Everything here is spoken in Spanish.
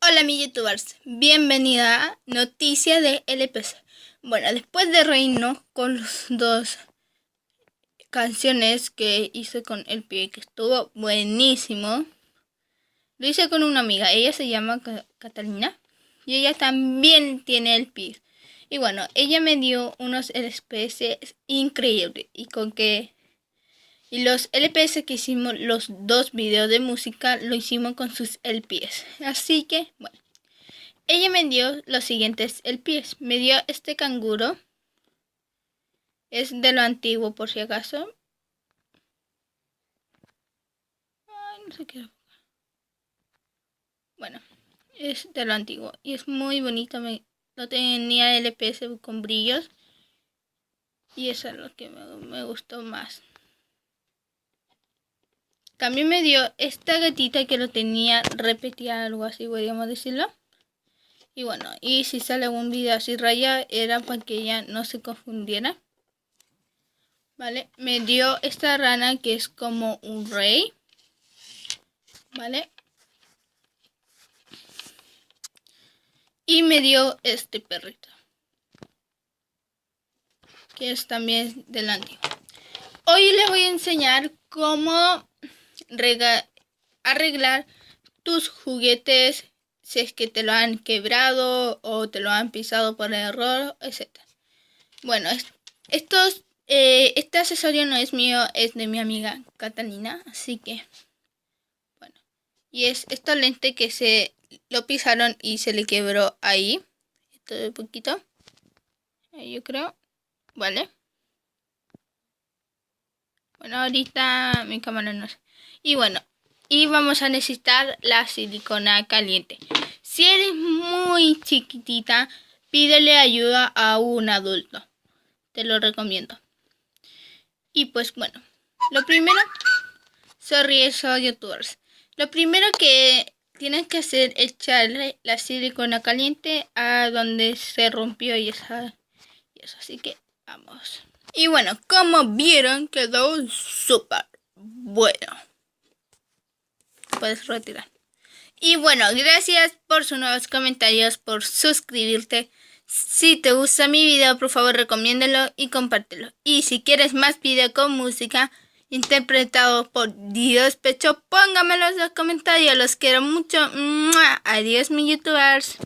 Hola mis youtubers, bienvenida a Noticia de LPC. Bueno, después de reírnos con las dos canciones que hice con el pie, que estuvo buenísimo, lo hice con una amiga, ella se llama Catalina y ella también tiene el pie. Y bueno, ella me dio unos LPS increíbles y los LPS que hicimos, los dos videos de música, lo hicimos con sus LPS. Así que, bueno. Ella me dio los siguientes LPs. Me dio este canguro. Es de lo antiguo por si acaso. Ay, no sé qué. Bueno, es de lo antiguo. Y es muy bonito. No tenía LPs con brillos. Y eso es lo que me gustó más. También me dio esta gatita que lo tenía repetida, algo así podríamos decirlo. Y bueno, y si sale algún video así raya, era para que ella no se confundiera. Vale, me dio esta rana que es como un rey. Vale. Y me dio este perrito, que es también del antiguo. Hoy les voy a enseñar cómo arreglar tus juguetes si es que te lo han quebrado o te lo han pisado por error, etc. Bueno, este accesorio no es mío, es de mi amiga Catalina, así que bueno. Y es esta lente que se lo pisaron y se le quebró ahí, todo un poquito, ahí yo creo, vale. Bueno, ahorita mi cámara no sé. Y bueno, y vamos a necesitar la silicona caliente. Si eres muy chiquitita, pídele ayuda a un adulto. Te lo recomiendo. Y pues bueno, lo primero, soy youtubers. Lo primero que tienes que hacer es echarle la silicona caliente a donde se rompió y eso. Así que vamos. Y bueno, como vieron, quedó súper bueno. Puedes retirar. Y bueno, gracias por sus nuevos comentarios, por suscribirte. Si te gusta mi video, por favor recomiéndalo y compártelo. Y si quieres más video con música interpretado por Dios Pecho, póngamelo en los comentarios. Los quiero mucho. ¡Mua! Adiós, mis youtubers.